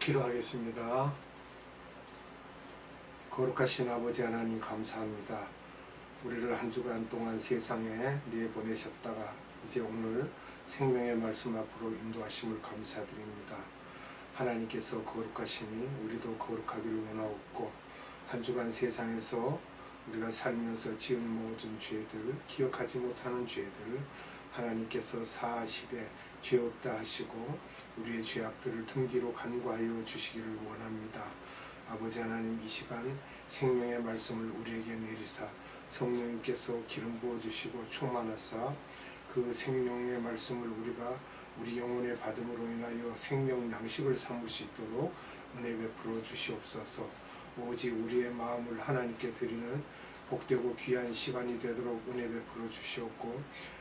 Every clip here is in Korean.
기도하겠습니다. 거룩하신 아버지 하나님 감사합니다. 우리를 한 주간 동안 세상에 내보내셨다가 이제 오늘 생명의 말씀 앞으로 인도하심을 감사드립니다. 하나님께서 거룩하시니 우리도 거룩하기를 원하옵고, 한 주간 세상에서 우리가 살면서 지은 모든 죄들, 기억하지 못하는 죄들 하나님께서 사하시되 죄 없다 하시고 우리의 죄악들을 등 뒤로 간과하여 주시기를 원합니다. 아버지 하나님, 이 시간 생명의 말씀을 우리에게 내리사 성령님께서 기름 부어주시고 충만하사 그 생명의 말씀을 우리가 우리 영혼의 받음으로 인하여 생명 양식을 삼을 수 있도록 은혜 베풀어 주시옵소서. 오직 우리의 마음을 하나님께 드리는 복되고 귀한 시간이 되도록 은혜 베풀어 주시옵고,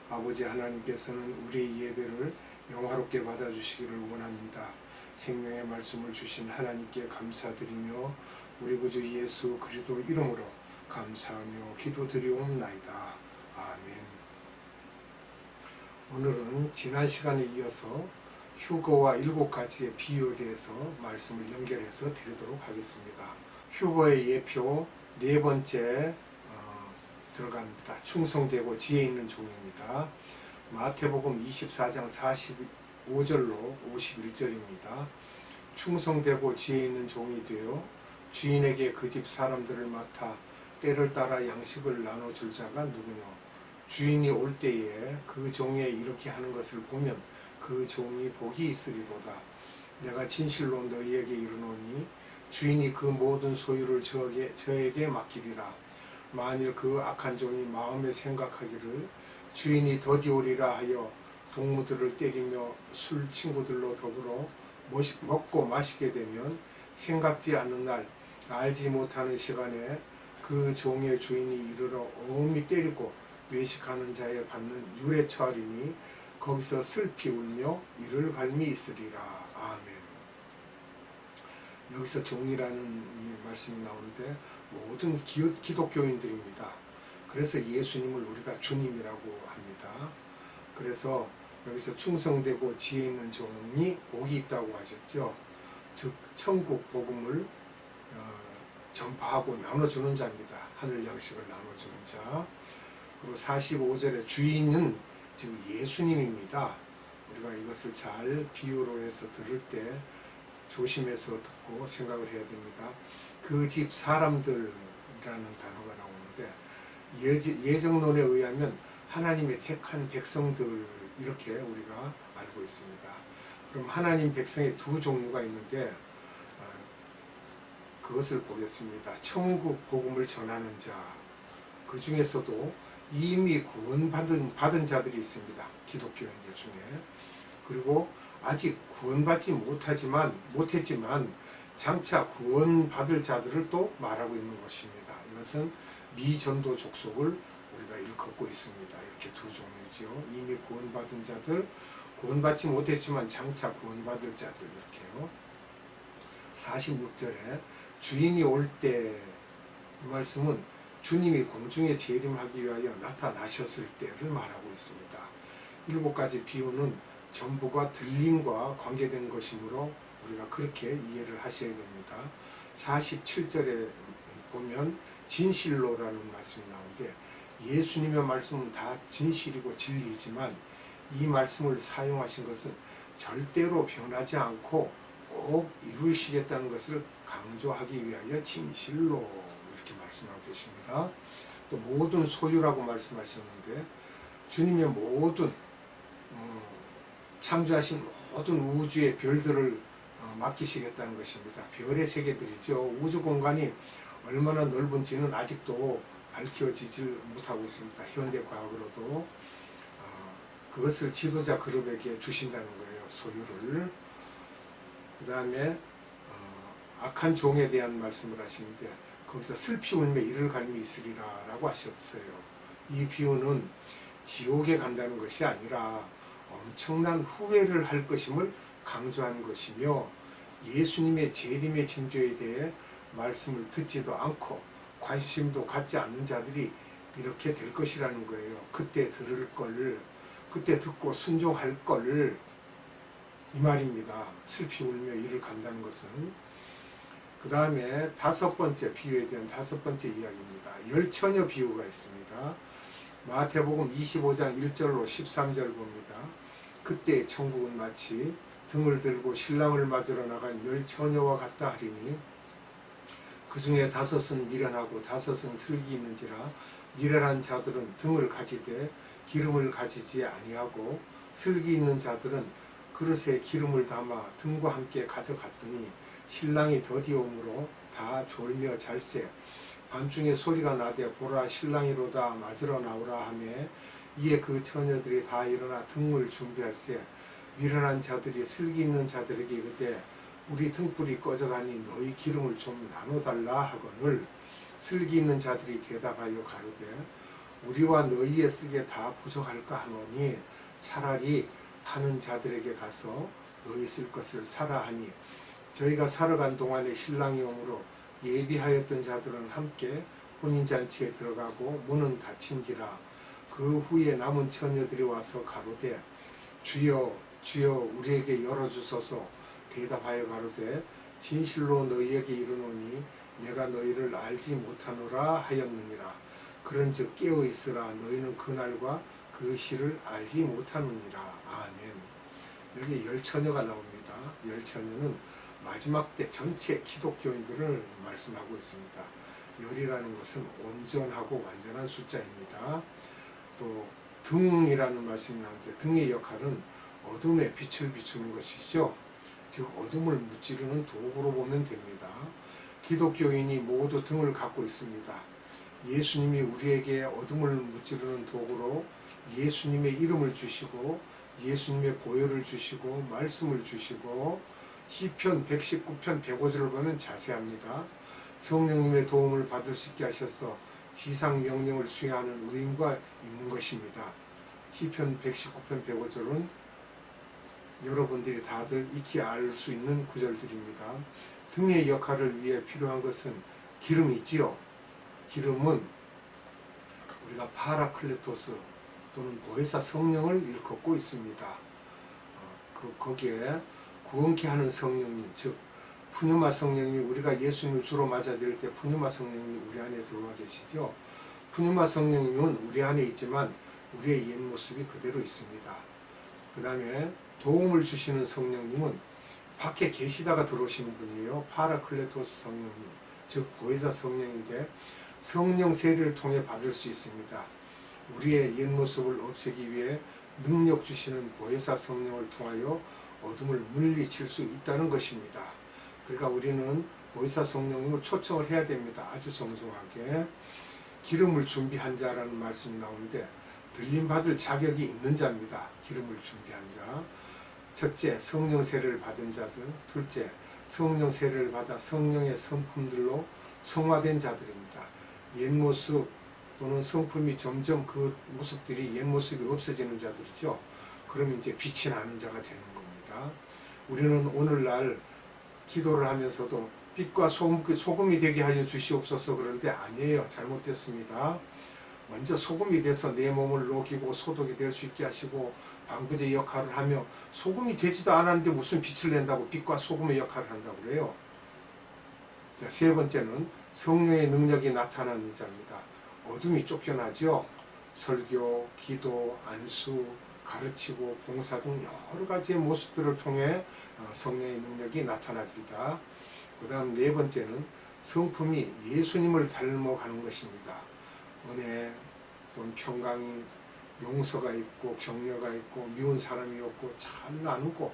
아버지 하나님께서는 우리의 예배를 영화롭게 받아주시기를 원합니다. 생명의 말씀을 주신 하나님께 감사드리며 우리 구주 예수 그리스도 이름으로 감사하며 기도드리옵나이다. 아멘. 오늘은 지난 시간에 이어서 휴거와 7가지의 비유에 대해서 말씀을 연결해서 드리도록 하겠습니다. 휴거의 예표 4번째 들어갑니다. 충성되고 지혜 있는 종입니다. 마태복음 24장 45절로 51절입니다. 충성되고 지혜 있는 종이 되어 주인에게 그 집 사람들을 맡아 때를 따라 양식을 나눠줄 자가 누구뇨? 주인이 올 때에 그 종의 이렇게 하는 것을 보면 그 종이 복이 있으리로다. 내가 진실로 너희에게 이르노니 주인이 그 모든 소유를 저에게 맡기리라. 만일 그 악한 종이 마음에 생각하기를 주인이 더디오리라 하여 동무들을 때리며 술 친구들로 더불어 먹고 마시게 되면 생각지 않는 날 알지 못하는 시간에 그 종의 주인이 이르러 엄히 때리고 외식하는 자에 받는 유래 처하리니 거기서 슬피 울며 이를 갈미 있으리라. 아멘. 여기서 종이라는 이 말씀이 나오는데 모든 기독교인들입니다. 그래서 예수님을 우리가 주님이라고 합니다. 그래서 여기서 충성되고 지혜 있는 종이 복이 있다고 하셨죠. 즉 천국 복음을 전파하고 나눠주는 자입니다. 하늘 양식을 나눠주는 자. 그리고 45절에 주인은 지금 예수님입니다. 우리가 이것을 잘 비유로 해서 들을 때 조심해서 듣고 생각을 해야 됩니다. 그 집 사람들이라는 단어가 나오는데 예정론에 의하면 하나님의 택한 백성들 이렇게 우리가 알고 있습니다. 그럼 하나님 백성의 두 종류가 있는데 그것을 보겠습니다. 천국 복음을 전하는 자, 그 중에서도 이미 구원받은 자들이 있습니다. 기독교인들 중에. 그리고 아직 구원받지 못했지만 장차 구원받을 자들을 또 말하고 있는 것입니다. 이것은 미전도 족속을 우리가 일컫고 있습니다. 이렇게 두 종류죠. 이미 구원받은 자들, 구원받지 못했지만 장차 구원받을 자들 이렇게요. 46절에 주인이 올 때, 이 말씀은 주님이 공중에 재림하기 위하여 나타나셨을 때를 말하고 있습니다. 7가지 비유는 전부가 들림과 관계된 것이므로 우리가 그렇게 이해를 하셔야 됩니다. 47절에 보면 진실로라는 말씀이 나오는데 예수님의 말씀은 다 진실이고 진리지만 이 말씀을 사용하신 것은 절대로 변하지 않고 꼭 이루시겠다는 것을 강조하기 위하여 진실로 이렇게 말씀하고 계십니다. 또 모든 소유라고 말씀하셨는데 주님의 모든 창조하신 모든 우주의 별들을 맡기시겠다는 것입니다. 별의 세계들이죠. 우주 공간이 얼마나 넓은지는 아직도 밝혀지질 못하고 있습니다. 현대 과학으로도 그것을 지도자 그룹에게 주신다는 거예요. 소유를. 그 다음에 악한 종에 대한 말씀을 하시는데 거기서 슬피 울며 이를 갈미 있으리라 라고 하셨어요. 이 비유는 지옥에 간다는 것이 아니라 엄청난 후회를 할 것임을 강조한 것이며 예수님의 재림의 징조에 대해 말씀을 듣지도 않고 관심도 갖지 않는 자들이 이렇게 될 것이라는 거예요. 그때 들을 걸, 그때 듣고 순종할 걸 이 말입니다. 슬피 울며 이를 간다는 것은. 그 다음에 다섯 번째 비유에 대한 다섯 번째 이야기입니다. 열처녀 비유가 있습니다. 마태복음 25장 1절로 13절 봅니다. 그때 천국은 마치 등을 들고 신랑을 맞으러 나간 열처녀와 같다 하리니 그 중에 다섯은 미련하고 다섯은 슬기 있는지라 미련한 자들은 등을 가지되 기름을 가지지 아니하고 슬기 있는 자들은 그릇에 기름을 담아 등과 함께 가져갔더니 신랑이 더디오므로 다 졸며 잘세 밤중에 소리가 나되 보라 신랑이로다 맞으러 나오라 하매 이에 그 처녀들이 다 일어나 등을 준비할세 미련한 자들이 슬기 있는 자들에게 이르되 우리 등불이 꺼져가니 너희 기름을 좀 나눠달라 하거늘 슬기 있는 자들이 대답하여 가로되 우리와 너희의 쓰게 다 부족할까 하노니 차라리 파는 자들에게 가서 너희 쓸 것을 사라 하니 저희가 사러 간 동안에 신랑이 오므로 예비하였던 자들은 함께 혼인잔치에 들어가고 문은 닫힌지라 그 후에 남은 처녀들이 와서 가로되 주여 주여 우리에게 열어주소서 대답하여 가로되 진실로 너희에게 이르노니 내가 너희를 알지 못하노라 하였느니라. 그런즉 깨어 있으라 너희는 그날과 그 시를 알지 못하느니라. 아멘. 여기 열처녀가 나옵니다. 열처녀는 마지막 때 전체 기독교인들을 말씀하고 있습니다. 열이라는 것은 온전하고 완전한 숫자입니다. 또 등이라는 말씀이 나오는데 등의 역할은 어둠에 빛을 비추는 것이죠. 즉 어둠을 무찌르는 도구로 보면 됩니다. 기독교인이 모두 등을 갖고 있습니다. 예수님이 우리에게 어둠을 무찌르는 도구로 예수님의 이름을 주시고 예수님의 보혈을 주시고 말씀을 주시고 시편 119편 105절을 보면 자세합니다. 성령님의 도움을 받을 수 있게 하셔서 지상 명령을 수행하는 의인과 있는 것입니다. 시편 119편 105절은 여러분들이 다들 익히 알 수 있는 구절들입니다. 등의 역할을 위해 필요한 것은 기름이지요. 기름은 우리가 파라클레토스 또는 보혜사 성령을 일컫고 있습니다. 거기에 구원케 하는 성령님, 즉 푸뉴마 성령님이 우리가 예수님을 주로 맞아들일 때 푸뉴마 성령님이 우리 안에 들어와 계시죠. 푸뉴마 성령님은 우리 안에 있지만 우리의 옛 모습이 그대로 있습니다. 그 다음에 도움을 주시는 성령님은 밖에 계시다가 들어오시는 분이에요. 파라클레토스 성령님, 즉 보혜사 성령인데 성령 세례를 통해 받을 수 있습니다. 우리의 옛 모습을 없애기 위해 능력 주시는 보혜사 성령을 통하여 어둠을 물리칠 수 있다는 것입니다. 그러니까 우리는 보혜사 성령님을 초청을 해야 됩니다. 아주 정중하게. 기름을 준비한 자라는 말씀이 나오는데 들림받을 자격이 있는 자입니다. 기름을 준비한 자. 첫째, 성령 세례를 받은 자들. 둘째, 성령 세례를 받아 성령의 성품들로 성화된 자들입니다. 옛 모습 또는 성품이 점점 그 모습들이 옛 모습이 없어지는 자들이죠. 그러면 이제 빛이 나는 자가 되는 겁니다. 우리는 오늘날 기도를 하면서도 빛과 소금이 되게 하여 주시옵소서 그러는데 아니에요. 잘못됐습니다. 먼저 소금이 돼서 내 몸을 녹이고 소독이 될 수 있게 하시고 방부제 역할을 하며 소금이 되지도 않았는데 무슨 빛을 낸다고 빛과 소금의 역할을 한다고 그래요. 자, 세 번째는 성령의 능력이 나타나는 자입니다. 어둠이 쫓겨나죠. 설교, 기도, 안수, 가르치고 봉사 등 여러 가지의 모습들을 통해 성령의 능력이 나타납니다. 그 다음 네 번째는 성품이 예수님을 닮아가는 것입니다. 은혜, 또는 평강이, 용서가 있고 격려가 있고 미운 사람이 없고 잘 나누고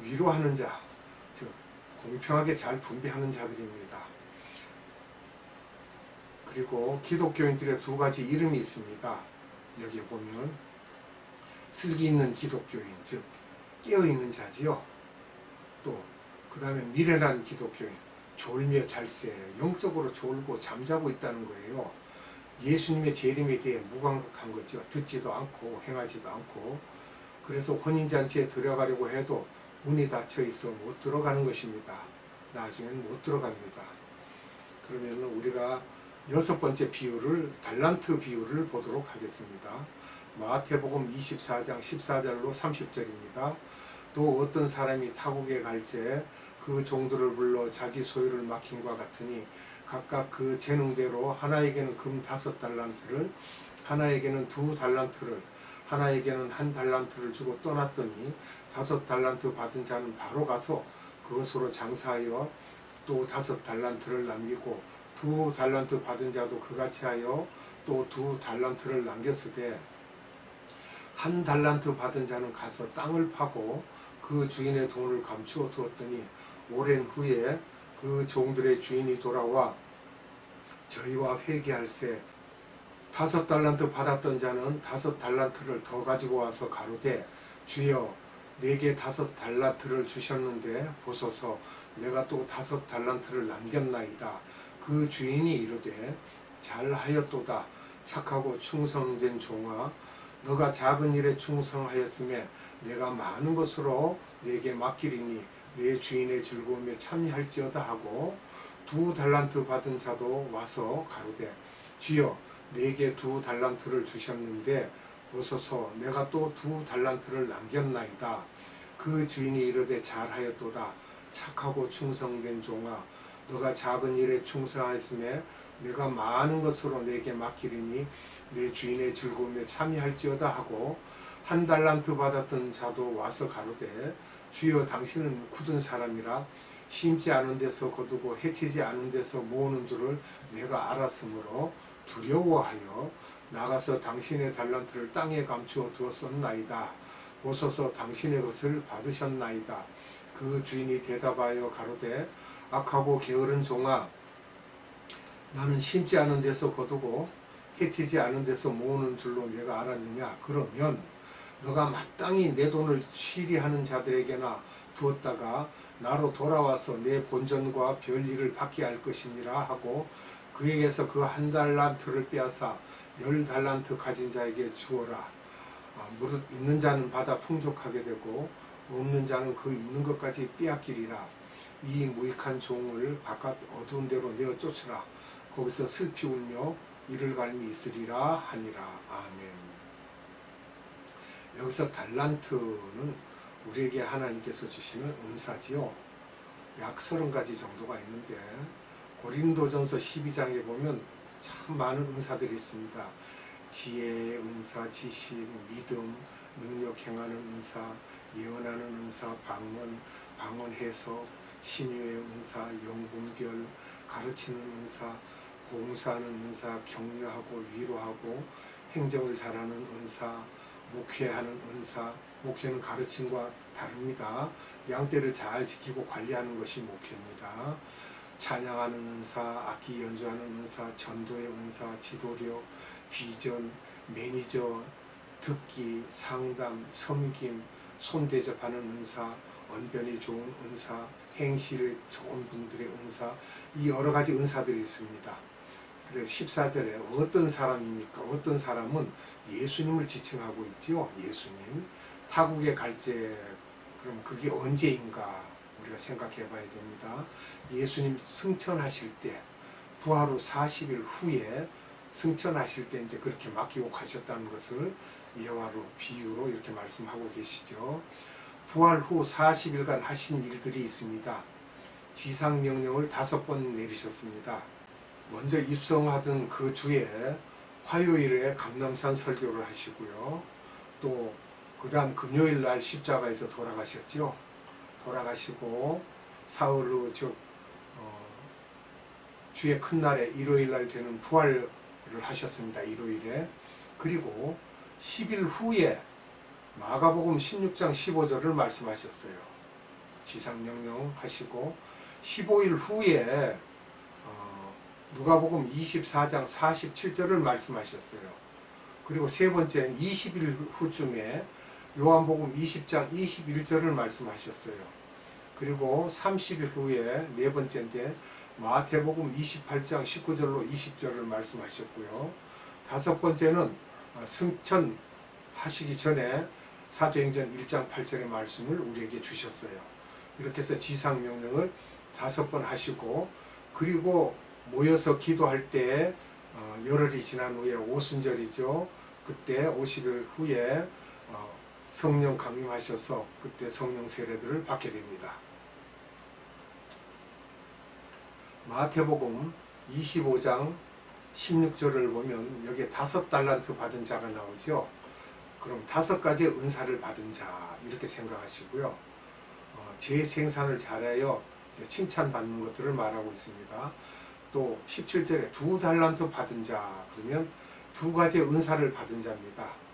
위로하는 자, 즉 공평하게 잘 분배하는 자들입니다. 그리고 기독교인들의 두 가지 이름이 있습니다. 여기 보면 슬기 있는 기독교인, 즉 깨어있는 자지요. 또 그 다음에 미련한 기독교인, 졸며 잘세, 영적으로 졸고 잠자고 있다는 거예요. 예수님의 재림에 대해 무감각한 거죠. 듣지도 않고 행하지도 않고. 그래서 혼인잔치에 들어가려고 해도 문이 닫혀 있어 못 들어가는 것입니다. 나중에는 못 들어갑니다. 그러면 우리가 여섯 번째 비유를, 달란트 비유를 보도록 하겠습니다. 마태복음 24장 14절로 30절입니다. 또 어떤 사람이 타국에 갈제 그 종들을 불러 자기 소유를 맡김과 같으니 각각 그 재능대로 하나에게는 금 5달란트를 하나에게는 2달란트를 하나에게는 1달란트를 주고 떠났더니 5달란트 받은 자는 바로 가서 그것으로 장사하여 또 5달란트를 남기고 2달란트 받은 자도 그같이 하여 또 2달란트를 남겼으되 1달란트 받은 자는 가서 땅을 파고 그 주인의 돈을 감추어 두었더니 오랜 후에 그 종들의 주인이 돌아와 저희와 회개할세 5달란트 받았던 자는 5달란트를 더 가지고 와서 가로되 주여 내게 5달란트를 주셨는데 보소서 내가 또 5달란트를 남겼나이다. 그 주인이 이르되 잘하였도다. 착하고 충성된 종아 너가 작은 일에 충성하였음에 내가 많은 것으로 내게 맡기리니 내 주인의 즐거움에 참여할지어다 하고 2달란트 받은 자도 와서 가로되 주여 내게 2달란트를 주셨는데 보소서 내가 또 2달란트를 남겼나이다. 그 주인이 이르되 잘하였도다. 착하고 충성된 종아 너가 작은 일에 충성하였음에 내가 많은 것으로 내게 맡기리니 내 주인의 즐거움에 참여할지어다 하고 1달란트 받았던 자도 와서 가로되 주여 당신은 굳은 사람이라 심지 않은 데서 거두고 해치지 않은 데서 모으는 줄을 내가 알았으므로 두려워하여 나가서 당신의 달란트를 땅에 감추어 두었었나이다. 보소서 당신의 것을 받으셨나이다. 그 주인이 대답하여 가로되 악하고 게으른 종아 나는 심지 않은 데서 거두고 해치지 않은 데서 모으는 줄로 내가 알았느냐. 그러면 너가 마땅히 내 돈을 취리하는 자들에게나 두었다가 나로 돌아와서 내 본전과 별일을 받게 할 것이니라 하고 그에게서 그 1달란트를 빼앗아 10달란트 가진 자에게 주어라. 무릇 있는 자는 받아 풍족하게 되고 없는 자는 그 있는 것까지 빼앗기리라. 이 무익한 종을 바깥 어두운 데로 내어 쫓으라. 거기서 슬피 울며 이를 갈미 있으리라 하니라. 아멘. 여기서 달란트는 우리에게 하나님께서 주시는 은사지요. 약 30가지 정도가 있는데 고린도전서 12장에 보면 참 많은 은사들이 있습니다. 지혜의 은사, 지식, 믿음, 능력 행하는 은사, 예언하는 은사, 방언 해석, 신유의 은사, 영분별, 가르치는 은사, 봉사하는 은사, 격려하고 위로하고 행정을 잘하는 은사, 목회하는 은사, 목회는 가르침과 다릅니다. 양떼를 잘 지키고 관리하는 것이 목회입니다. 찬양하는 은사, 악기 연주하는 은사, 전도의 은사, 지도력, 비전, 매니저, 듣기, 상담, 섬김, 손대접하는 은사, 언변이 좋은 은사, 행실이 좋은 분들의 은사, 이 여러 가지 은사들이 있습니다. 그래서 14절에 어떤 사람입니까? 어떤 사람은 예수님을 지칭하고 있죠. 예수님. 타국에 갈제 그럼 그게 언제인가 우리가 생각해 봐야 됩니다. 예수님 승천하실 때 부활 후 40일 후에 승천하실 때 이제 그렇게 맡기고 가셨다는 것을 예화로 비유로 이렇게 말씀하고 계시죠. 부활 후 40일간 하신 일들이 있습니다. 지상명령을 5번 내리셨습니다. 먼저 입성하던 그 주에 화요일에 감람산 설교를 하시고요. 또 그 다음 금요일 날 십자가에서 돌아가셨죠. 돌아가시고 사흘 후 주의 큰 날에 일요일 날 되는 부활을 하셨습니다. 일요일에. 그리고 10일 후에 마가복음 16장 15절을 말씀하셨어요. 지상명령 하시고 15일 후에 누가복음 24장 47절을 말씀하셨어요. 그리고 세 번째는 20일 후쯤에 요한복음 20장 21절을 말씀하셨어요. 그리고 30일 후에 네 번째인데 마태복음 28장 19절로 20절을 말씀하셨고요. 다섯 번째는 승천하시기 전에 사도행전 1장 8절의 말씀을 우리에게 주셨어요. 이렇게 해서 지상명령을 5번 하시고 그리고 모여서 기도할 때 열흘이 지난 후에 오순절이죠. 그때 50일 후에 성령 강림하셔서 그때 성령 세례들을 받게 됩니다. 마태복음 25장 16절을 보면 여기에 5달란트 받은 자가 나오죠. 그럼 5가지의 은사를 받은 자 이렇게 생각하시고요. 재생산을 잘하여 칭찬받는 것들을 말하고 있습니다. 또 17절에 2달란트 받은 자 그러면 2가지의 은사를 받은 자입니다.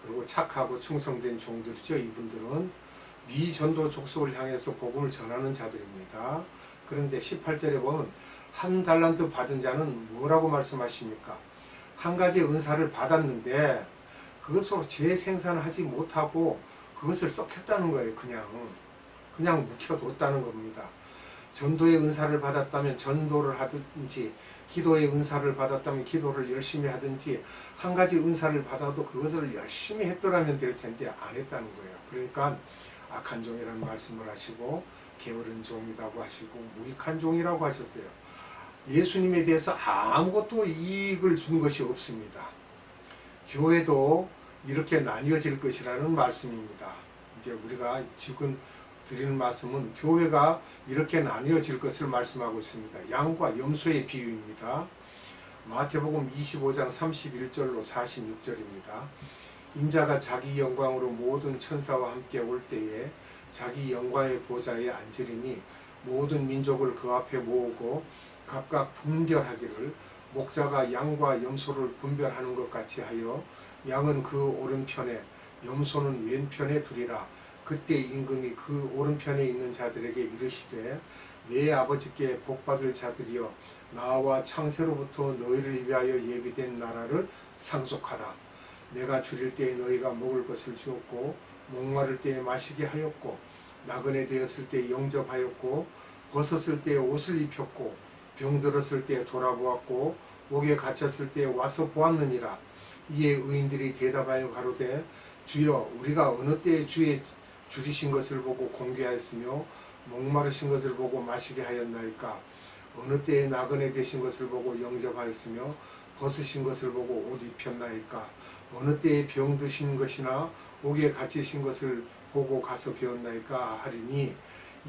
그리고 착하고 충성된 종들이죠. 이분들은 미전도 족속을 향해서 복음을 전하는 자들입니다. 그런데 18절에 보면 1달란트 받은 자는 뭐라고 말씀하십니까? 1가지 은사를 받았는데 그것으로 재생산을 하지 못하고 그것을 썩혔다는 거예요. 그냥 묵혀뒀다는 겁니다. 전도의 은사를 받았다면 전도를 하든지, 기도의 은사를 받았다면 기도를 열심히 하든지, 1가지 은사를 받아도 그것을 열심히 했더라면 될 텐데 안 했다는 거예요. 그러니까 악한 종이라는 말씀을 하시고 게으른 종이라고 하시고 무익한 종이라고 하셨어요. 예수님에 대해서 아무것도 이익을 준 것이 없습니다. 교회도 이렇게 나뉘어질 것이라는 말씀입니다. 이제 우리가 지금 드리는 말씀은 교회가 이렇게 나뉘어질 것을 말씀하고 있습니다. 양과 염소의 비유입니다. 마태복음 25장 31절로 46절입니다. 인자가 자기 영광으로 모든 천사와 함께 올 때에 자기 영광의 보좌에 앉으리니 모든 민족을 그 앞에 모으고 각각 분별하기를 목자가 양과 염소를 분별하는 것 같이 하여 양은 그 오른편에 염소는 왼편에 두리라. 그때 임금이 그 오른편에 있는 자들에게 이르시되 내 아버지께 복받을 자들이여 나와 창세로부터 너희를 위하여 예비된 나라를 상속하라. 내가 줄일 때에 너희가 먹을 것을 주었고 목마를 때에 마시게 하였고 나그네 되었을 때 영접하였고 벗었을 때에 옷을 입혔고 병들었을 때에 돌아보았고 옥에 갇혔을 때에 와서 보았느니라. 이에 의인들이 대답하여 가로되 주여 우리가 어느 때에 주의 줄이신 것을 보고 공개하였으며 목마르신 것을 보고 마시게 하였나이까. 어느 때에 나그네 되신 것을 보고 영접하였으며 벗으신 것을 보고 옷 입혔나이까. 어느 때에 병드신 것이나 옥에 갇히신 것을 보고 가서 배웠나이까 하리니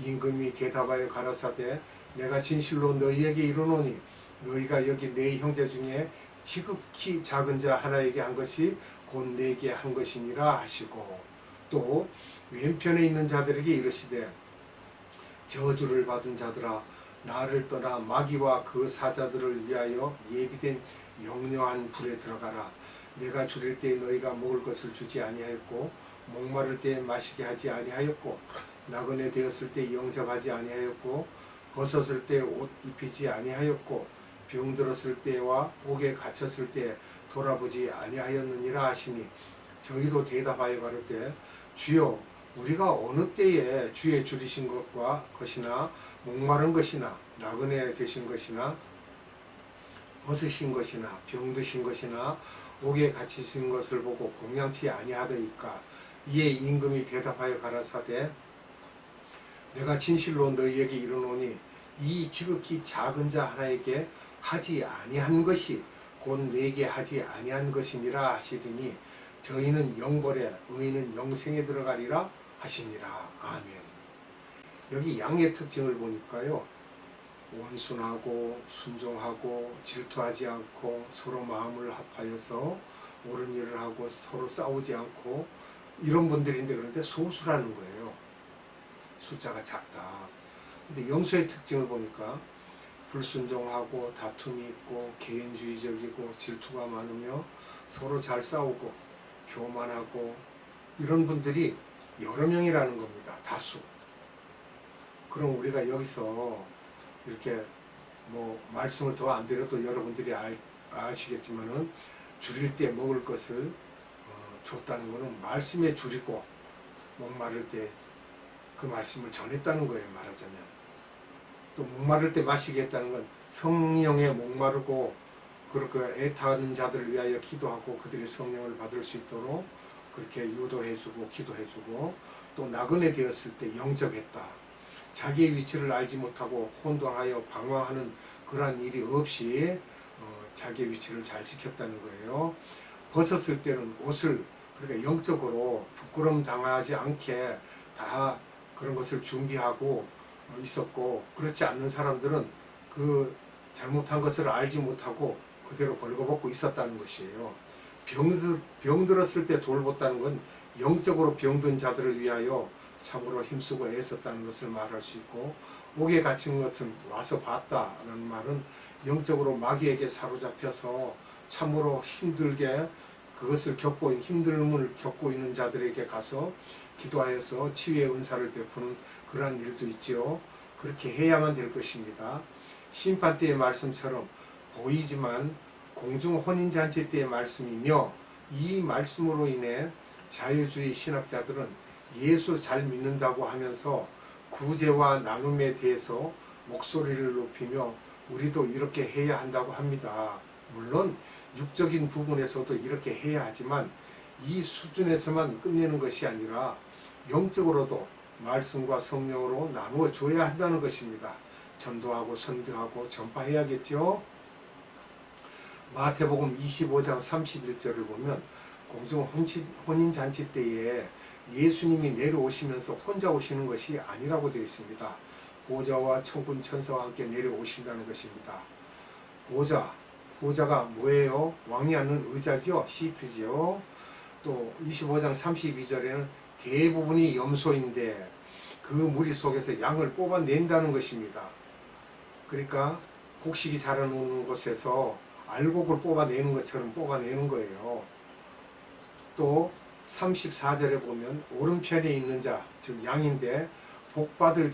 임금이 대답하여 가라사대 내가 진실로 너희에게 이르노니 너희가 여기 네 형제 중에 지극히 작은 자 하나에게 한 것이 곧 내게 한 것이니라 하시고 또 왼편에 있는 자들에게 이르시되 저주를 받은 자들아 나를 떠나 마귀와 그 사자들을 위하여 예비된 영영한 불에 들어가라. 내가 줄일 때에 너희가 먹을 것을 주지 아니하였고 목마를 때에 마시게 하지 아니하였고 나그네 되었을 때 영접하지 아니하였고 벗었을 때 옷 입히지 아니하였고 병들었을 때와 옥에 갇혔을 때 돌아보지 아니하였느니라 하시니 저희도 대답하여 가로되 주여 우리가 어느 때에 주의 줄이신 것이나 목마른 것이나 나그네 되신 것이나 벗으신 것이나 병드신 것이나 옥에 갇히신 것을 보고 공양치 아니하더이까. 이에 임금이 대답하여 가라사대 내가 진실로 너희에게 이르노니 이 지극히 작은 자 하나에게 하지 아니한 것이 곧 내게 하지 아니한 것이니라 하시리니 저희는 영벌에 의인은 영생에 들어가리라 하시니라. 아멘. 여기 양의 특징을 보니까요. 온순하고 순종하고 질투하지 않고 서로 마음을 합하여서 옳은 일을 하고 서로 싸우지 않고 이런 분들인데 그런데 소수라는 거예요. 숫자가 작다. 근데 염소의 특징을 보니까 불순종하고 다툼이 있고 개인주의적이고 질투가 많으며 서로 잘 싸우고 교만하고 이런 분들이 여러 명이라는 겁니다. 다수. 그럼 우리가 여기서 이렇게 말씀을 더 안 드려도 여러분들이 아시겠지만은 줄일 때 먹을 것을 줬다는 것은 말씀에 줄이고 목마를 때 그 말씀을 전했다는 거예요. 말하자면 또 목마를 때 마시게 했다는 건 성령에 목마르고 그렇게 애타는 자들을 위하여 기도하고 그들이 성령을 받을 수 있도록 그렇게 유도해주고 기도해주고 또 나그네 되었을 때 영접했다. 자기의 위치를 알지 못하고 혼돈하여 방황하는 그러한 일이 없이 자기의 위치를 잘 지켰다는 거예요. 벗었을 때는 옷을 그러니까 영적으로 부끄럼 당하지 않게 다 그런 것을 준비하고 있었고, 그렇지 않는 사람들은 그 잘못한 것을 알지 못하고 그대로 벌거벗고 있었다는 것이에요. 병들었을 때 돌봤다는 건 영적으로 병든 자들을 위하여 참으로 힘쓰고 애썼다는 것을 말할 수 있고, 옥에 갇힌 것은 와서 봤다라는 말은 영적으로 마귀에게 사로잡혀서 참으로 힘들게 그것을 힘듦을 겪고 있는 자들에게 가서 기도하여서 치유의 은사를 베푸는 그러한 일도 있지요. 그렇게 해야만 될 것입니다. 심판 때의 말씀처럼 보이지만 공중 혼인잔치 때의 말씀이며, 이 말씀으로 인해 자유주의 신학자들은 예수 잘 믿는다고 하면서 구제와 나눔에 대해서 목소리를 높이며 우리도 이렇게 해야 한다고 합니다. 물론 육적인 부분에서도 이렇게 해야 하지만 이 수준에서만 끝내는 것이 아니라 영적으로도 말씀과 성령으로 나누어 줘야 한다는 것입니다. 전도하고 선교하고 전파해야겠죠. 마태복음 25장 31절을 보면 공중 혼인잔치 때에 예수님이 내려오시면서 혼자 오시는 것이 아니라고 되어 있습니다. 보좌와 천군 천사와 함께 내려오신다는 것입니다. 보좌가 뭐예요? 왕이 앉는 의자지요? 시트지요. 또 25장 32절에는 대부분이 염소인데 그 무리 속에서 양을 뽑아낸다는 것입니다. 그러니까 곡식이 자라는 곳에서 알곡을 뽑아내는 것처럼 뽑아내는 거예요. 또 34절에 보면 오른편에 있는 자, 즉 양인데 복받을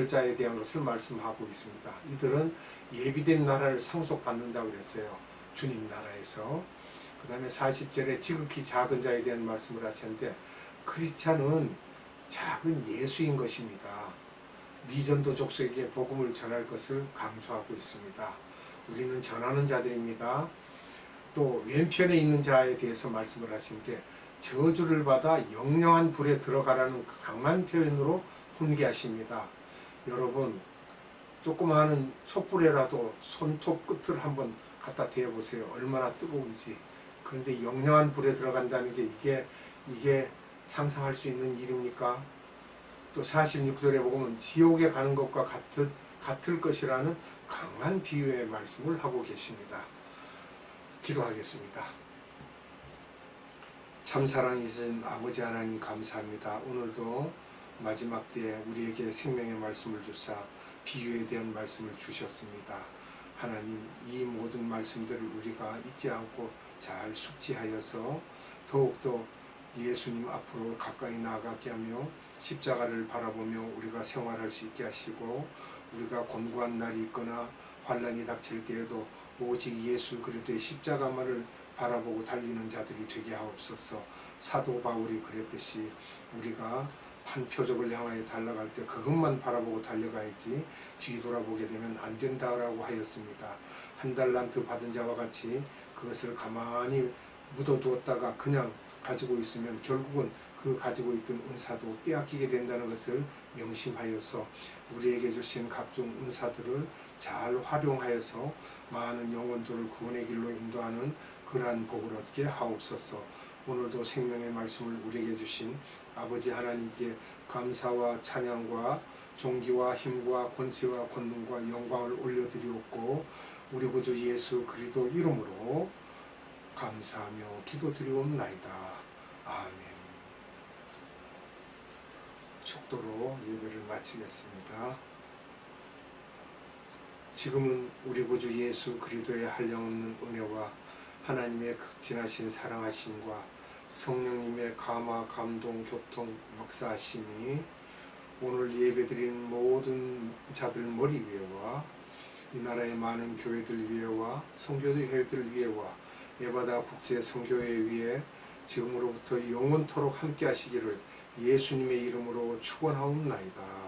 자에 대한 것을 말씀하고 있습니다. 이들은 예비된 나라를 상속받는다고 그랬어요. 주님 나라에서. 그 다음에 40절에 지극히 작은 자에 대한 말씀을 하셨는데, 크리스찬은 작은 예수인 것입니다. 미전도 족속에게 복음을 전할 것을 강조하고 있습니다. 우리는 전하는 자들입니다. 또 왼편에 있는 자에 대해서 말씀을 하시는데, 저주를 받아 영영한 불에 들어가라는 강한 표현으로 훈계하십니다. 여러분, 조그마한 촛불에라도 손톱 끝을 한번 갖다 대어보세요. 얼마나 뜨거운지. 그런데 영영한 불에 들어간다는 게 이게 상상할 수 있는 일입니까? 또 46절에 보면 지옥에 가는 것과 같을 것이라는 강한 비유의 말씀을 하고 계십니다. 기도하겠습니다. 참사랑이신 아버지 하나님 감사합니다. 오늘도 마지막 때에 우리에게 생명의 말씀을 주사 비유에 대한 말씀을 주셨습니다. 하나님, 이 모든 말씀들을 우리가 잊지 않고 잘 숙지하여서 더욱더 예수님 앞으로 가까이 나아가게 하며 십자가를 바라보며 우리가 생활할 수 있게 하시고, 우리가 곤고한 날이 있거나 환난이 닥칠 때에도 오직 예수 그리스도의 십자가만을 바라보고 달리는 자들이 되게 하옵소서. 사도 바울이 그랬듯이 우리가 한 표적을 향하여 달려갈 때 그것만 바라보고 달려가야지 뒤돌아보게 되면 안 된다라고 하였습니다. 한 달란트 받은 자와 같이 그것을 가만히 묻어두었다가 그냥 가지고 있으면 결국은 그 가지고 있던 은사도 빼앗기게 된다는 것을 명심하여서 우리에게 주신 각종 은사들을 잘 활용하여서 많은 영혼들을 구원의 길로 인도하는 그러한 복을 얻게 하옵소서. 오늘도 생명의 말씀을 우리에게 주신 아버지 하나님께 감사와 찬양과 존귀와 힘과 권세와 권능과 영광을 올려드리옵고, 우리 구주 예수 그리스도 이름으로 감사하며 기도드리옵나이다. 아멘. 축도로 예배를 마치겠습니다. 지금은 우리 구주 예수 그리스도의 한량없는 은혜와 하나님의 극진하신 사랑하심과 성령님의 감화, 감동, 교통, 역사하심이 오늘 예배드린 모든 자들 머리 위에와 이 나라의 많은 교회들 위에와 선교회들 위에와 에바다 국제 선교회 위에 지금으로부터 영원토록 함께 하시기를 예수님의 이름으로 축원하옵나이다.